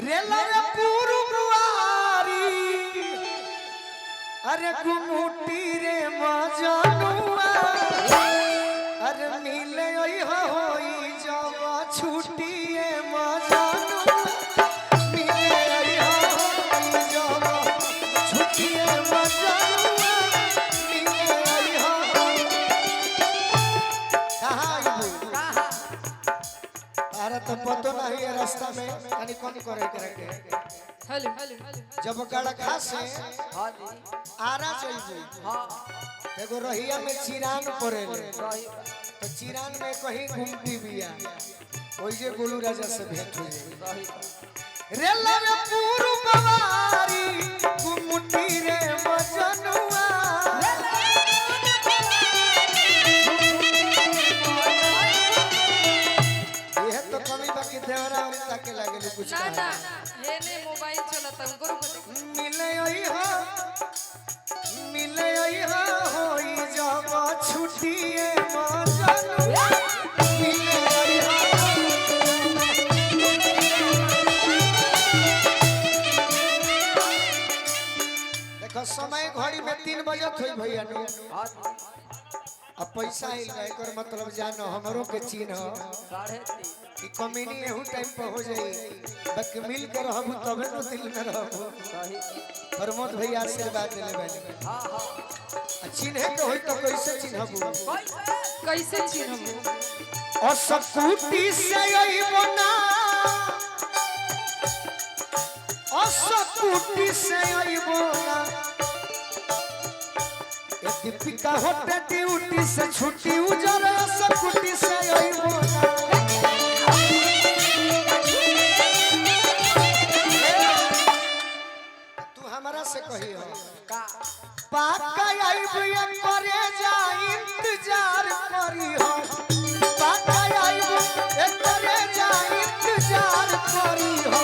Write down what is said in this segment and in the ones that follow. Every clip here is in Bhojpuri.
रेला रे पुरुवारी अरे गुमुटी रे मजनुआ अरे मिले ओई होई जब छुट्टिए मजनुआ मिले ओई होई जब छुट्टिए मजनुआ मिले ओई होई कहां आइबू अरे तो पतो नहीं है रास्ता में यानी कौन करे करके हेलो जब गड़खा से आरा जाइबू हां एगो रहिया में चिरान पड़ेले तो चिरान में कहीं घूमती बिया ओई जे गोलू राजा से भेंट हो जाई रेला रे पुरुवारी गुमुटी रे मजनुआ ये तो कमी बाकी देवरा और ताके लागेले कुछ ना ना हे ने मोबाइल चलाता उनको मिले ओई हो होई जब छुट्टिए मजनुआ मिले ओई हो देखो समय घड़ी में 3 बजे थई भैया नु अब पैसा आइल गए कर मतलब जानो हमरो के चिन्ह 3:30 कि कमीनी एहू टाइम पर हो जाई बाकी मिल कर रहबू तबे न दिल में रहबू सही प्रमोद भैया आशीर्वाद देले बानी हां हां चिन्हे के होई तो कैसे चिन्हबू कैसे चिन्हबू और सकुटी से अइबो ना और सकुटी से अइबो ना ए दीपिका होते ड्यूटी से छुट्टी उजर सकुटी से अइबो ना तू हमरा से कही हो का पाका आइबो करे जा इंतजार करी हो पाका आइबो करे जा इंतजार करी हो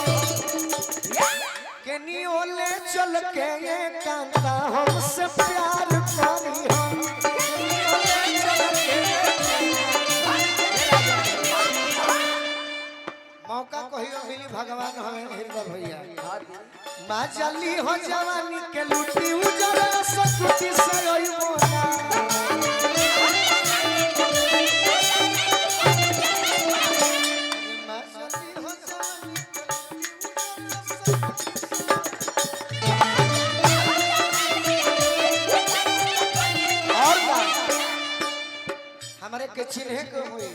केनी ओले चल के ये कांता हमसे प्यार करी हो केनी ओले चल के मौका कहियो मिली भगवान हमें हृदय भैया माँ जली हो जवानी के लूटी उजरा सकुटी से अइबो ना माँ जली हो जवानी और हमारे के चिन्हे के होई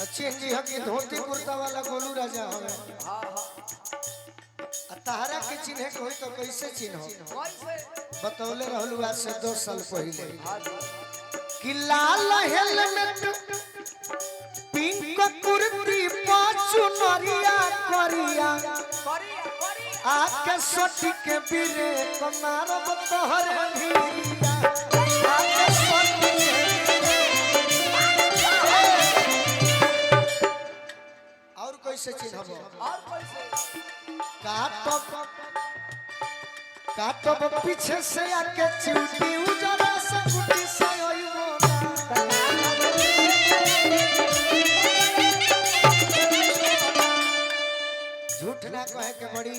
अच्छी जी हकी धोती कुर्ता वाला गोलू राजा हवे हां हां तहरा के चिन्हे के होई तो कैसे चिन्हो कैसे बतौले रहलू आज से 2 साल पहले हां कि लाल हेलमेट पिंक कुर्ती पाछू नरिया करिया करिया आके सटी के बिरे कमारब तोहर भिरिया आके सटी के और कैसे चिन्हबो और कैसे काटब पीछे से आके चूटी उजरा सकुटी से अइबो झूठ ना कहे के बड़ी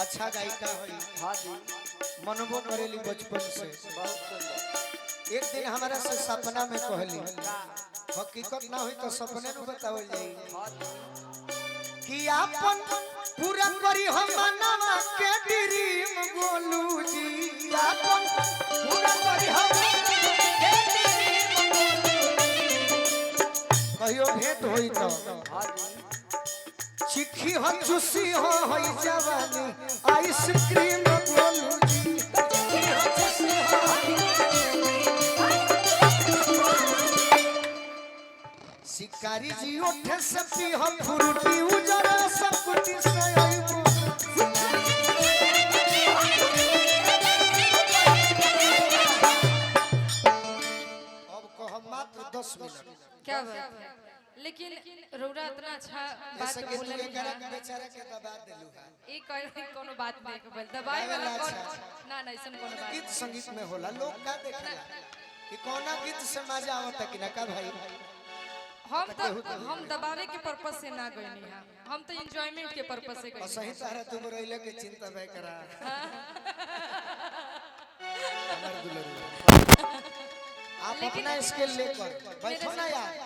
अच्छा गायिका होई हां जी मनबो करेली बचपन से बहुत सुंदर एक दिन हमारा से सपना में कहली हकीकत ना हुई तो सपने नु बतावल जाई कि आपन पूरा करी हम मनवा के ड्रीम गोलू जी आपन पूरा करी हम कहियो भेंट होई तो हां जी चिखी हो चुसी हो होई जवानी आइसक्रीम गोलू जी चिखी हो चुसी हो शिकारी जी उठे से पी हो फ्रूटी उजरा सकुटी से अइबो अब कह मात्र 10 मिनट क्या बात है लेकिन रौरा इतना अच्छा बात जैसे कि तू बोले एकरा के बेचारा के दबा देलू है एक कोनो बात नहीं के बोल दबाई वाला कौन ना ना ऐसा कोनो बात गीत संगीत में होला लोग का देखेला कि कौना गीत से मजा आवता कि ना का भाई हम दबावे के पर्पस से ना गइनी हम तो एंजॉयमेंट के पर्पस से और गइनी सही तरह तुम रोइले के चिंता बे करा हमर दुलरू आप अपना स्किल लेकर बैठो ना यार